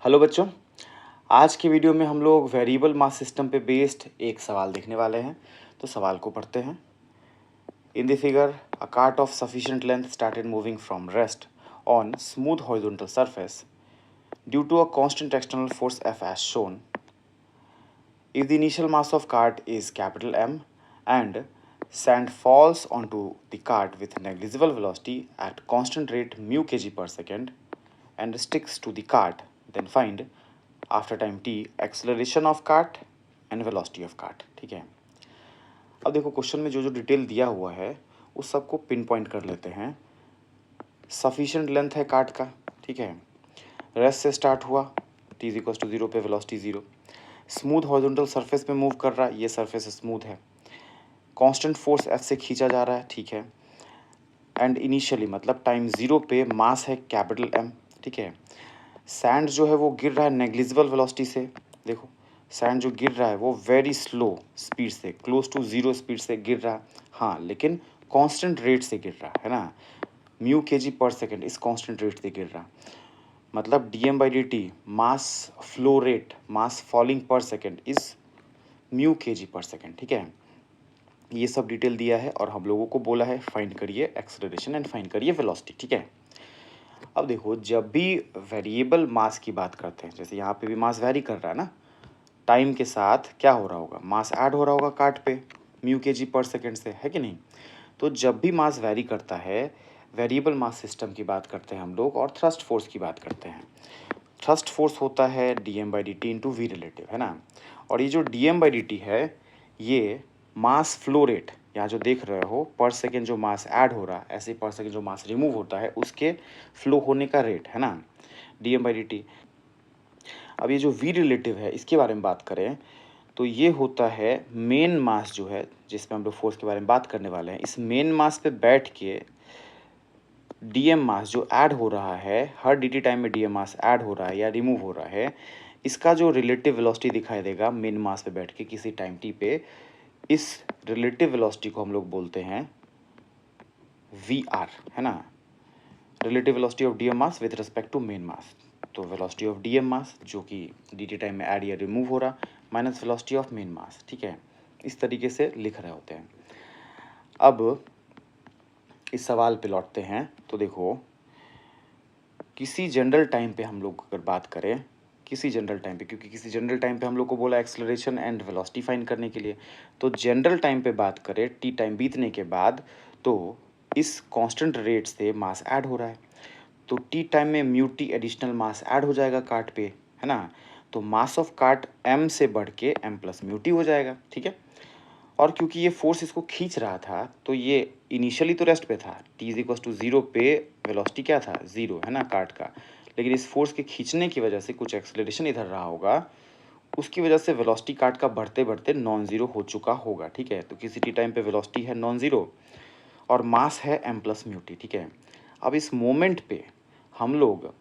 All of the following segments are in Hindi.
हेलो बच्चों, आज के वीडियो में हम लोग वेरिएबल मास सिस्टम पे बेस्ड एक सवाल देखने वाले हैं। तो सवाल को पढ़ते हैं। In the figure a cart of sufficient length started moving from rest on smooth horizontal surface due to a constant external force F as shown. If the initial mass of cart is capital M and sand falls onto the cart with negligible velocity at constant rate mu kg per second and sticks to the cart, then find after time t acceleration of cart and velocity of cart. ठीक है, अब देखो क्वेश्चन में जो जो डिटेल दिया हुआ है उस सबको पिन पॉइंट कर लेते हैं। सफिशिएंट लेंथ है कार्ट का, ठीक है, रेस्ट से स्टार्ट हुआ, t इज इक्वल टू 0 पे वेलोसिटी 0, स्मूथ हॉरिजॉन्टल सरफेस पे मूव कर रहा है, ये सरफेस स्मूथ है, कांस्टेंट फोर्स F से खींचा जा रहा है, ठीक है, एंड इनिशियली मतलब टाइम 0 पे मास है कैपिटल M, ठीक है। सैंड जो है वो गिर रहा है नेग्लिजिबल वेलोसिटी से, देखो सैंड जो गिर रहा है वो वेरी स्लो स्पीड से, क्लोज टू 0 स्पीड से गिर रहा है, हाँ, लेकिन कांस्टेंट रेट से गिर रहा है ना, म्यू kg पर सेकेंड इस कांस्टेंट रेट से गिर रहा, मतलब dm/dt मास फ्लो रेट, मास फॉलिंग पर सेकेंड इज म्यू kg पर सेकेंड, ठीक है। ये सब डिटेल दिया है और हम लोगों को बोला है फाइंड करिए एक्सेलरेशन एंड फाइंड करिए वेलोसिटी, ठीक है। अब देखो, जब भी वेरिएबल मास की बात करते हैं, जैसे यहाँ पे भी मास वैरी कर रहा है ना, टाइम के साथ क्या हो रहा होगा, मास ऐड हो रहा होगा कार्ट पे म्यू kg पर सेकेंड से, है कि नहीं। तो जब भी मास वैरी करता है, वेरिएबल मास सिस्टम की बात करते हैं हम लोग और थ्रस्ट फोर्स की बात करते हैं। थ्रस्ट फोर्स होता है dm/dt इंटू वी रिलेटिव, है ना, और ये जो dm/dt है ये मास फ्लो रेट, यहाँ जो देख रहे हो पर सेकेंड जो मास ऐड हो रहा है, ऐसे पर सेकेंड जो मास रिमूव होता है उसके फ्लो होने का रेट है ना, dm/dt। अब ये जो वी रिलेटिव है इसके बारे में बात करें तो ये होता है मेन मास जो है जिसमें हम लोग फोर्स के बारे में बात करने वाले हैं। इस मेन मास पे बैठ के डीएम मास जो ऐड हो रहा है, हर dt टाइम में डीएम मास ऐड हो रहा है या रिमूव हो रहा है, इसका जो रिलेटिव वेलोसिटी दिखाई देगा मेन मास पे बैठ के किसी टाइम t पे, इस रिलेटिव वेलोसिटी को हम लोग बोलते हैं वी आर, है ना, relative velocity of DM mass with respect to main mass. तो वेलोसिटी ऑफ डीएम मास जो कि dt टाइम में ऐड या रिमूव हो रहा, minus velocity of main mass, ठीक है, इस तरीके से लिख रहे होते हैं। अब इस सवाल पे लौटते हैं तो देखो, किसी जनरल टाइम पे हम लोग अगर बात करें, किसी जनरल टाइम पे, क्योंकि किसी जनरल टाइम पे हम लोग को बोला एक्सेलरेशन एंड वेलोसिटी फाइंड करने के लिए, तो जनरल टाइम पे बात करें टी टाइम बीतने के बाद, तो इस कांस्टेंट रेट से मास ऐड हो रहा है, तो टी टाइम में म्यू टी एडिशनल मास ऐड हो जाएगा कार्ट पे, है ना, तो मास ऑफ कार्ट एम से बढ़ के एम प्लस म्यू टी हो जाएगा, ठीक है। और क्योंकि ये फोर्स इसको खींच रहा था तो ये इनिशियली तो रेस्ट पे था, t इज इक्वल टू 0 पे वेलोसिटी क्या था, 0, है ना, कार्ट का, लेकिन इस फोर्स के खींचने की वजह से कुछ एक्सेलरेशन इधर रहा होगा, उसकी वजह से वेलोसिटी कार्ट का बढ़ते बढ़ते नॉन ज़ीरो हो चुका होगा, ठीक है। तो किसी टी टाइम पे वेलोसिटी है नॉन ज़ीरो और मास है m प्लस म्यू टी, ठीक है। अब इस मोमेंट पे हम लोग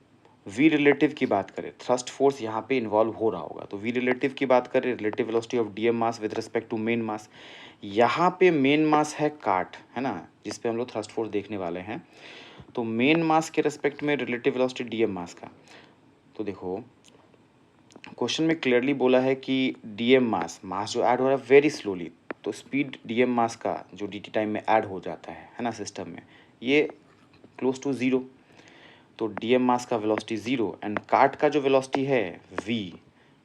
वी रिलेटिव की बात करें, थ्रस्ट फोर्स यहाँ पे इन्वॉल्व हो रहा होगा, तो वी रिलेटिव की बात करें, relative velocity of DM mass with respect to main mass, यहाँ पे मेन मास है कार्ट, है ना, जिस पे हम लोग थ्रस्ट फोर्स देखने वाले हैं, तो मेन मास के रिस्पेक्ट में रिलेटिव वेलोसिटी डीएम मास का, तो देखो क्वेश्चन में क्लियरली बोला है कि डीएम मास, मास जो ऐड हो रहा है वेरी स्लोली, तो स्पीड डीएम मास का जो dt टाइम में ऐड हो जाता है ना सिस्टम में, ये क्लोज टू 0, तो डीएम मास का वेलोसिटी 0 एंड कार्ट का जो वेलोसिटी है v,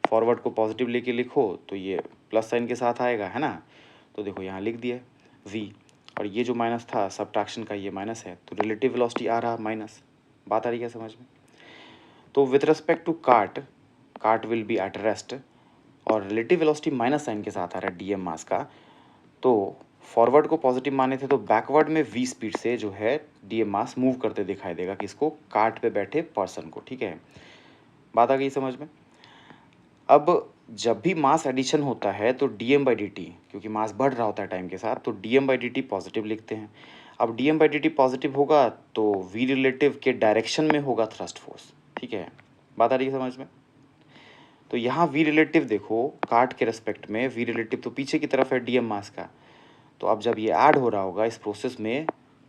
फॉरवर्ड को पॉजिटिव लेके लिखो तो ये प्लस साइन के साथ आएगा, है ना, तो देखो यहाँ लिख दिया v, और ये जो माइनस था सब्ट्रैक्शन का ये माइनस है, तो रिलेटिव वेलोसिटी आ रहा माइनस, बात आ रही है समझ में। तो with respect to cart, cart will be at rest और रिलेटिव वेलोसिटी माइनस साइन के साथ आ रहा है डीएम मास का, तो फॉरवर्ड को पॉजिटिव माने थे तो बैकवर्ड में v स्पीड से जो है डीएम मास मूव करते दिखाई देगा किसको, कार्ट पे बैठे पर्सन को, ठीक है, बात आ गई समझ में। अब जब भी मास एडिशन होता है तो dm/dt, क्योंकि मास बढ़ रहा होता है टाइम के साथ, तो dm/dt पॉजिटिव लिखते हैं। अब dm/dt पॉजिटिव होगा तो v रिलेटिव के डायरेक्शन में होगा थ्रस्ट फोर्स, ठीक है, बात आ रही है समझ में। तो यहाँ v रिलेटिव देखो, कार्ट के रेस्पेक्ट में v रिलेटिव तो पीछे की तरफ है डीएम मास का, तो अब जब ये ऐड हो रहा होगा इस प्रोसेस में,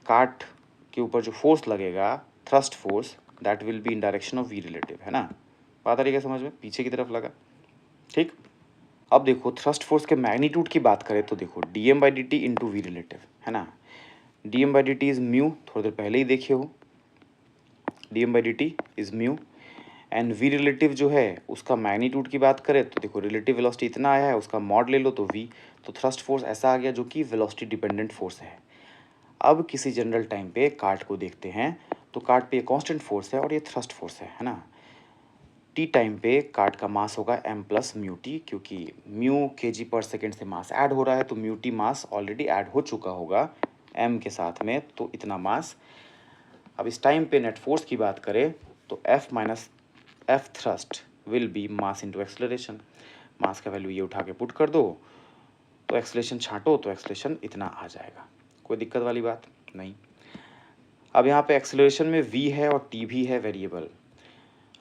कार्ट के ऊपर जो फोर्स लगेगा thrust force, that will be in direction of v relative, है ना, बात आ रही है समझ में, पीछे की तरफ लगा, ठीक। अब देखो थ्रस्ट फोर्स के मैग्नीट्यूड की बात करें तो देखो dm/dt इंटू वी रिलेटिव, है ना। dm/dt इज म्यू, थोड़ी देर पहले ही देखे हो, dm/dt is mu and v relative जो है उसका मैग्नीट्यूड की बात करें तो देखो रिलेटिव वेलोसिटी इतना आया है, उसका मॉड ले लो तो वी, तो थ्रस्ट फोर्स ऐसा आ गया जो कि वेलोसिटी डिपेंडेंट फोर्स है। अब किसी जनरल टाइम पे कार्ट को देखते हैं तो कार्ट पे कांस्टेंट फोर्स है और ये थ्रस्ट फोर्स है ना। टी टाइम पे कार्ट का मास होगा m प्लस म्यू टी, क्योंकि म्यू kg पर सेकेंड से मास ऐड हो रहा है तो mu T mass already add हो चुका होगा m के साथ में, तो इतना मास। अब इस टाइम पे नेट फोर्स की बात करें तो F minus F thrust will be mass into acceleration. Mass का वैल्यू ये उठा के पुट कर दो तो एक्सलेशन छांटो तो एक्सलेशन इतना आ जाएगा, कोई दिक्कत वाली बात नहीं। अब यहाँ पे एक्सलरेशन में v है और t भी है वेरिएबल।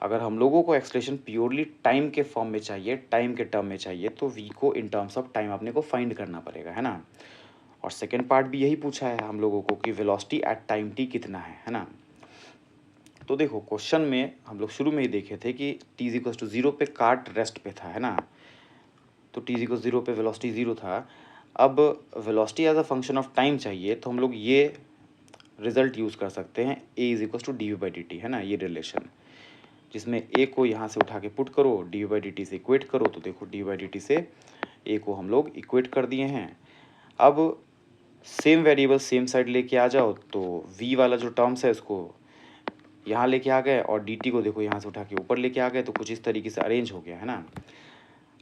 अगर हम लोगों को एक्सलेशन प्योरली टाइम के फॉर्म में चाहिए, टाइम के टर्म में चाहिए, तो v को इन टर्म्स ऑफ टाइम अपने को फाइंड करना पड़ेगा, है ना। और सेकेंड पार्ट भी यही पूछा है हम लोगों को कि वेलोसिटी एट टाइम t कितना है ना। तो देखो क्वेश्चन में हम लोग शुरू में ही देखे थे कि t इज इक्वल टू 0 पे कार्ट रेस्ट पे था, है ना। तो t इज इक्वल 0 पे वेलोसिटी 0 था। अब velocity as a function of time चाहिए तो हम लोग ये रिजल्ट यूज़ कर सकते हैं, a is equal to dv/dt, है ना, ये रिलेशन, जिसमें a को यहाँ से उठा के पुट करो, dv/dt से इक्वेट करो, तो देखो dv/dt से a को हम लोग इक्वेट कर दिए हैं। अब सेम वेरिएबल सेम साइड लेके आ जाओ तो v वाला जो टर्म्स है उसको यहाँ लेके आ गए और dt को देखो यहाँ से उठा के ऊपर लेके आ गए, तो कुछ इस तरीके से अरेंज हो गया, है ना।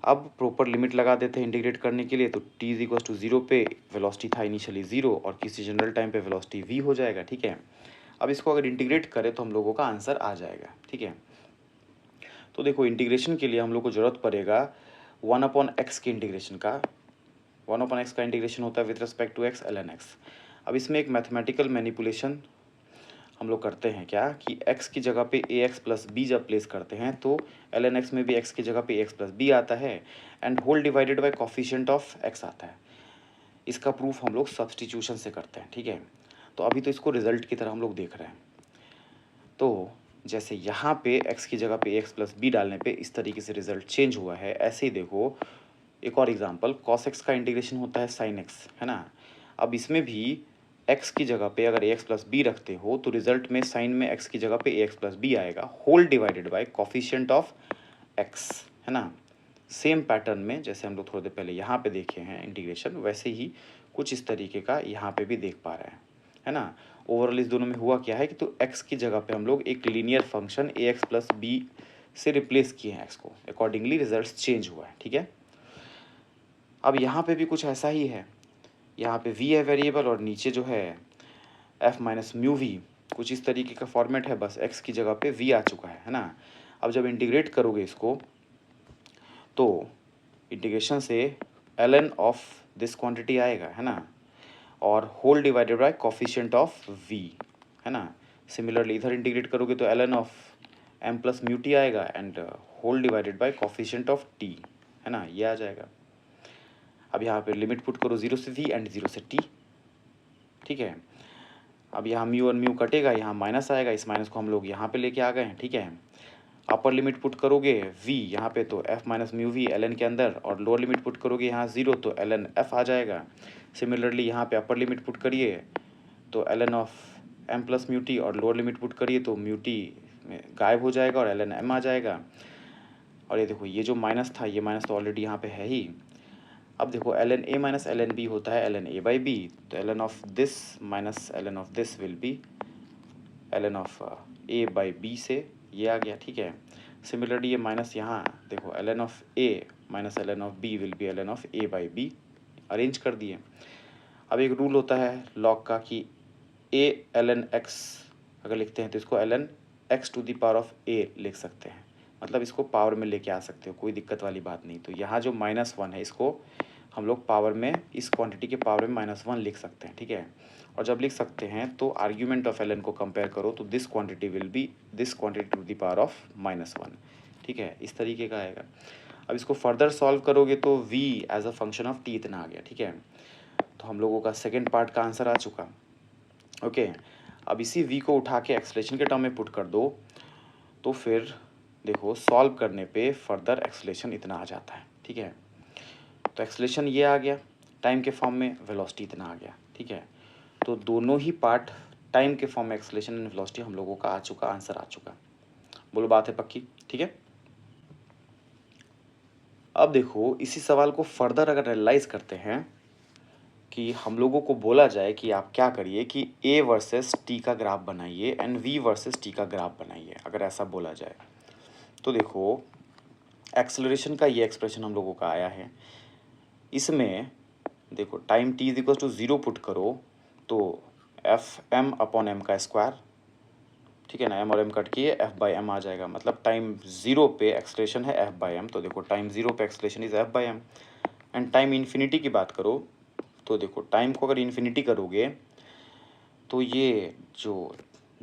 अब प्रॉपर लिमिट लगा देते हैं इंटीग्रेट करने के लिए, तो t इज इक्वल टू 0 पे वेलोसिटी था इनिशियली 0 और किसी जनरल टाइम पे वेलोसिटी v हो जाएगा, ठीक है। अब इसको अगर इंटीग्रेट करें तो हम लोगों का आंसर आ जाएगा, ठीक है। तो देखो इंटीग्रेशन के लिए हम लोग को ज़रूरत पड़ेगा 1/x के इंटीग्रेशन का। 1/x का इंटीग्रेशन होता है with respect to x ln x। अब इसमें एक मैथमेटिकल मैनिपुलेशन हम लोग करते हैं क्या कि x की जगह पे ax प्लस बी जब प्लेस करते हैं तो ln x में भी x की जगह पे ax प्लस बी आता है and whole divided by coefficient of x आता है। इसका प्रूफ हम लोग सब्स्टिट्यूशन से करते हैं, ठीक है। तो अभी तो इसको रिजल्ट की तरह हम लोग देख रहे हैं। तो जैसे यहाँ पे x की जगह पे ax प्लस बी डालने पे इस तरीके से रिजल्ट चेंज हुआ है, ऐसे ही देखो एक और एग्जांपल, cos x का इंटीग्रेशन होता है sin x, है ना। अब इसमें भी x की जगह पे अगर ax प्लस बी रखते हो तो रिजल्ट में साइन में x की जगह पे ax प्लस बी आएगा, whole divided by coefficient of x, है ना। सेम पैटर्न में जैसे हम लोग थोड़ी देर पहले यहाँ पे देखे हैं इंटीग्रेशन, वैसे ही कुछ इस तरीके का यहाँ पे भी देख पा रहे हैं, है ना। ओवरऑल इस दोनों में हुआ क्या है कि तो x की जगह पे हम लोग एक linear function ax plus b से रिप्लेस किए हैं x को, अकॉर्डिंगली रिजल्ट चेंज हुआ है, ठीक है। अब यहाँ पे भी कुछ ऐसा ही है, यहाँ पे v है वेरिएबल और नीचे जो है f माइनस म्यू वी, कुछ इस तरीके का फॉर्मेट है, बस x की जगह पे v आ चुका है ना। अब जब इंटीग्रेट करोगे इसको तो इंटीग्रेशन से ln ऑफ दिस क्वांटिटी आएगा, है ना, और whole divided by coefficient of v, है ना। सिमिलरली इधर इंटीग्रेट करोगे तो ln of m plus mu T आएगा and whole divided by coefficient of t, है ना, ये आ जाएगा। अब यहाँ पे लिमिट पुट करो 0 से v एंड 0 से t, ठीक है। अब यहाँ म्यू और म्यू कटेगा, यहाँ माइनस आएगा, इस माइनस को हम लोग यहाँ पे लेके आ गए हैं, ठीक है। अपर लिमिट पुट करोगे v यहाँ पे तो f minus mu v ln के अंदर, और लोअर लिमिट पुट करोगे यहाँ 0 तो ln f आ जाएगा। सिमिलरली यहाँ पे अपर लिमिट पुट करिए तो ln of m plus mu T, और लोअर लिमिट पुट करिए तो म्यू टी गायब हो जाएगा और ln m आ जाएगा। और ये देखो ये जो माइनस था, ये माइनस तो ऑलरेडी यहाँ पे है ही। अब देखो ln a minus ln b होता है ln a बाई बी, तो ln of this minus ln of this will be ln of a by b से ये आ गया, ठीक है। सिमिलरली ये माइनस यहाँ देखो ln of a minus ln of b will be ln of a by b, arrange कर दिए। अब एक रूल होता है लॉग का कि a ln x अगर लिखते हैं तो इसको ln x to the power of a लिख सकते हैं, मतलब इसको पावर में लेके आ सकते हो, कोई दिक्कत वाली बात नहीं। तो यहाँ जो -1 है इसको हम लोग पावर में, इस क्वांटिटी के पावर में -1 लिख सकते हैं, ठीक है। और जब लिख सकते हैं तो आर्ग्यूमेंट ऑफ ln को कंपेयर करो तो this quantity will be this quantity to the power of -1, ठीक है, इस तरीके का आएगा। अब इसको फर्दर सॉल्व करोगे तो v as a function of t इतना आ गया, ठीक है। तो हम लोगों का सेकेंड पार्ट का आंसर आ चुका, ओके। अब इसी v को उठा के एक्सलेशन के टर्म में पुट कर दो तो फिर देखो सॉल्व करने पे फर्दर एक्सेलरेशन इतना आ जाता है, ठीक है। तो एक्सेलरेशन ये आ गया टाइम के फॉर्म में, वेलोसिटी इतना आ गया, ठीक है। तो दोनों ही पार्ट टाइम के फॉर्म में एक्सेलरेशन एंड वेलोसिटी हम लोगों का आ चुका, आंसर आ चुका। बोलो बात है पक्की, ठीक है। अब देखो इसी सवाल को फर्दर अगर एनालाइज करते हैं कि हम लोगों को बोला जाए कि आप क्या करिए कि ए वर्सेस टी का ग्राफ बनाइए एंड वी वर्सेस टी का ग्राफ बनाइए, अगर ऐसा बोला जाए तो देखो एक्सेलरेशन का ये एक्सप्रेशन हम लोगों का आया है। इसमें देखो time t is equal to 0 put करो तो एफ एम अपॉन एम का स्क्वायर, ठीक है ना, एम और एम कट किए एफ बाई एम आ जाएगा, मतलब टाइम 0 पे एक्सेलरेशन है एफ बाई एम, तो देखो टाइम 0 पे acceleration is F by m. And time infinity की बात करो तो देखो टाइम को अगर इन्फिनिटी करोगे तो ये जो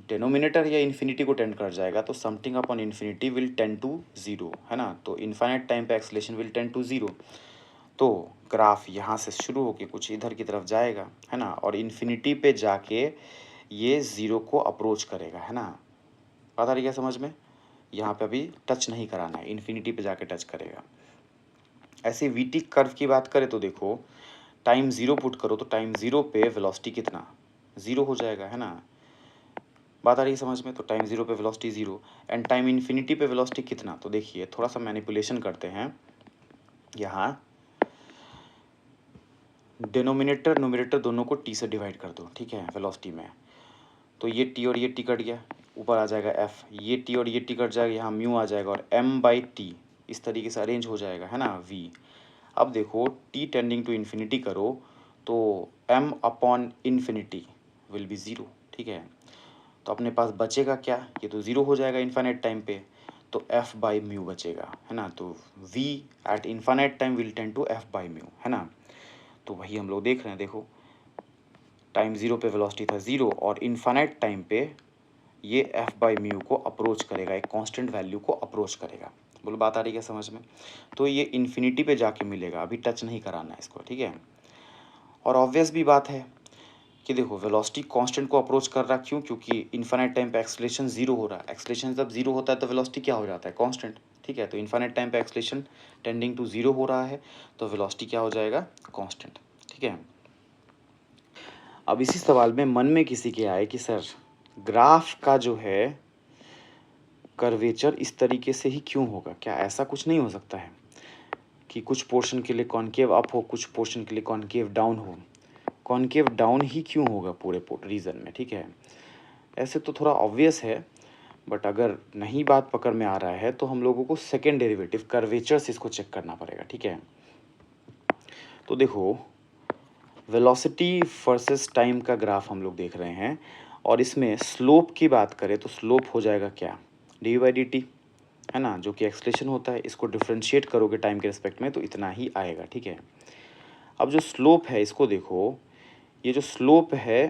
डेनोमिनेटर या इन्फिनिटी को टेंड कर जाएगा, तो something upon infinity will tend to 0, है ना। तो इनफाइनाइट टाइम पे एक्सेलरेशन विल टेंड टू 0, तो ग्राफ यहाँ से शुरू होके कुछ इधर की तरफ जाएगा, है ना, और इन्फिनिटी पे जाके ये 0 को अप्रोच करेगा, है ना। बात आ रही है समझ में। यहाँ पे अभी टच नहीं कराना है, इन्फिनिटी पे जाके टच करेगा। ऐसे वीटी कर्व की बात करें तो देखो टाइम 0 पुट करो तो टाइम 0 पे वेलोसिटी कितना 0 हो जाएगा, है ना। बात आ रही है समझ में। तो टाइम 0 पे वेलोसिटी 0 एंड टाइम इन्फिनिटी पे वेलोसिटी कितना, तो देखिए थोड़ा सा मैनिपुलेशन करते हैं। यहाँ डिनोमिनेटर नोमिनेटर दोनों को टी से डिवाइड कर दो, ठीक है, वेलोसिटी में। तो ये टी और ये टी कट गया, ऊपर आ जाएगा एफ, ये टी और ये टी कट जाएगा, यहाँ म्यू आ जाएगा और एम बाई टी इस तरीके से अरेंज हो जाएगा, है ना, वी। अब देखो टी टेंडिंग टू इन्फिनिटी करो तो m upon infinity will be 0, ठीक है। तो अपने पास बचेगा क्या, ये तो 0 हो जाएगा इन्फाइनाइट टाइम पे, तो एफ बाई म्यू बचेगा, है ना। तो v at infinite time will tend to F by mu, है ना। तो वही हम लोग देख रहे हैं, देखो टाइम 0 पे वेलोसिटी था 0 और इन्फाइनाइट टाइम पे ये एफ बाई म्यू को अप्रोच करेगा, एक कांस्टेंट वैल्यू को अप्रोच करेगा। बोलो बात आ रही है समझ में। तो ये इन्फिनिटी पे जाके मिलेगा, अभी टच नहीं कराना है इसको, ठीक है। और ऑब्वियस भी बात है कि देखो वेलोसिटी कांस्टेंट को अप्रोच कर रहा, क्यों, क्योंकि इन्फाइनाइट टाइम पे एक्सेलरेशन 0 हो रहा है। एक्सेलरेशन जब 0 होता है तो वेलोसिटी क्या हो जाता है, कांस्टेंट, ठीक है। तो इन्फाइनाइट टाइम पे एक्सेलरेशन टेंडिंग टू 0 हो रहा है तो वेलोसिटी क्या हो जाएगा, कांस्टेंट, ठीक है। अब इसी सवाल में मन में किसी के आए कि सर ग्राफ का जो है कर्वेचर इस तरीके से ही क्यों होगा, क्या ऐसा कुछ नहीं हो सकता है कि कुछ पोर्शन के लिए कॉनकेव अप हो, कुछ पोर्शन के लिए कॉनकेव डाउन हो। कॉनकेव डाउन ही क्यों होगा पूरे रीजन में, ठीक है। ऐसे तो थोड़ा ऑब्वियस है, बट अगर नहीं बात पकड़ में आ रहा है तो हम लोगों को सेकेंड डेरिवेटिव कर्वेचर से इसको चेक करना पड़ेगा, ठीक है। तो देखो वेलोसिटी वर्सेस टाइम का ग्राफ हम लोग देख रहे हैं और इसमें स्लोप की बात करें तो स्लोप हो जाएगा क्या, डी बाई डी टी, है ना, जो कि एक्सलेशन होता है। इसको डिफ्रेंशिएट करोगे टाइम के रिस्पेक्ट में तो इतना ही आएगा, ठीक है। अब जो स्लोप है इसको देखो, ये जो स्लोप है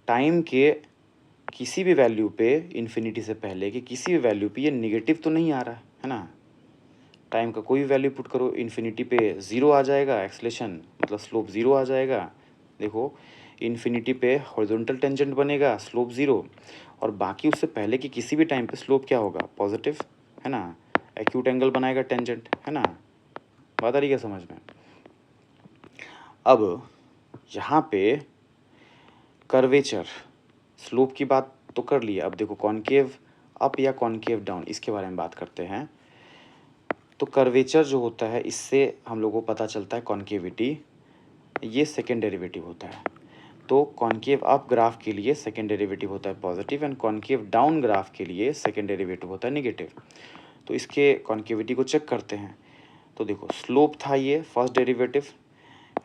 टाइम के किसी भी वैल्यू पे, इन्फिनिटी से पहले के किसी भी वैल्यू पे ये निगेटिव तो नहीं आ रहा है ना। टाइम का कोई भी वैल्यू पुट करो इन्फिनिटी पे 0 आ जाएगा, एक्सलेशन मतलब स्लोप 0 आ जाएगा। देखो इन्फिनिटी पे हॉरिजॉन्टल टेंजेंट बनेगा, स्लोप 0, और बाकी उससे पहले कि किसी भी टाइम पे स्लोप क्या होगा, पॉजिटिव, है ना। एक्यूट एंगल बनाएगा टेंजेंट, है ना। बात आ रही है समझ में। अब यहाँ पे कर्वेचर स्लोप की बात तो कर लिया, अब देखो कॉनकेव अप या कॉनकेव डाउन इसके बारे में बात करते हैं। तो कर्वेचर जो होता है इससे हम लोगों को पता चलता है कॉनकेविटी, ये सेकेंड डेरिवेटिव होता है। तो कॉनकेव अप ग्राफ के लिए सेकेंड डेरिवेटिव होता है positive and concave down graph के लिए सेकेंड डेरिवेटिव होता है नेगेटिव। तो इसके कॉनकेविटी को चेक करते हैं। तो देखो स्लोप था ये first derivative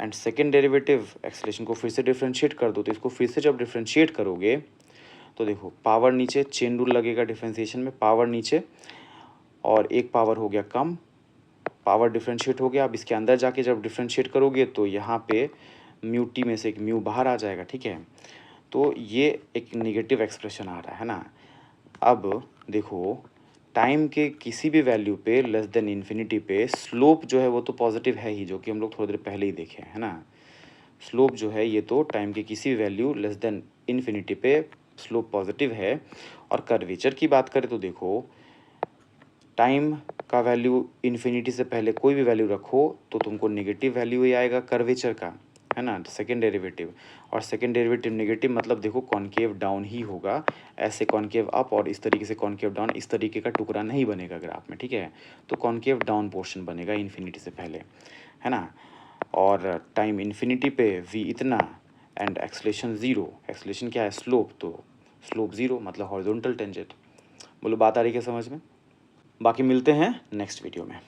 and second derivative acceleration को फिर से डिफ्रेंशिएट कर दो। तो इसको फिर से जब डिफ्रेंशिएट करोगे तो देखो पावर नीचे, चेन रूल लगेगा डिफ्रेंशिएशन में, पावर नीचे और एक पावर हो गया कम, पावर डिफ्रेंशिएट हो गया। अब इसके अंदर जाके जब डिफ्रेंशिएट करोगे तो यहाँ पे म्यू टी में से एक म्यू बाहर आ जाएगा, ठीक है। तो ये एक नेगेटिव एक्सप्रेशन आ रहा है ना। अब देखो टाइम के किसी भी वैल्यू पे लेस देन इन्फिनिटी पे स्लोप जो है वो तो पॉजिटिव है ही, जो कि हम लोग थोड़ी देर पहले ही देखे हैं, है ना। स्लोप जो है ये तो टाइम के किसी भी वैल्यू लेस देन इन्फिनिटी पे स्लोप पॉजिटिव है। और कर्वेचर की बात करें तो देखो टाइम का वैल्यू इन्फिनिटी से पहले कोई भी वैल्यू रखो तो तुमको नेगेटिव वैल्यू ही आएगा कर्वेचर का, है ना, सेकेंड डेरिवेटिव। और सेकेंड डेरिवेटिव नेगेटिव मतलब देखो कॉन्केव डाउन ही होगा, ऐसे कॉन्केव अप और इस तरीके से कॉन्केव डाउन, इस तरीके का टुकड़ा नहीं बनेगा ग्राफ में, ठीक है। तो कॉन्केव डाउन पोर्शन बनेगा इन्फिनिटी से पहले, है ना। और टाइम इन्फिनिटी पे v इतना एंड एक्सलेशन ज़ीरो, एक्सलेशन क्या है, स्लोप, तो स्लोप ज़ीरो मतलब हॉरिजॉन्टल टेंजेंट। बोलो बात आ रही है क्या समझ में? बाकी मिलते हैं नेक्स्ट वीडियो में।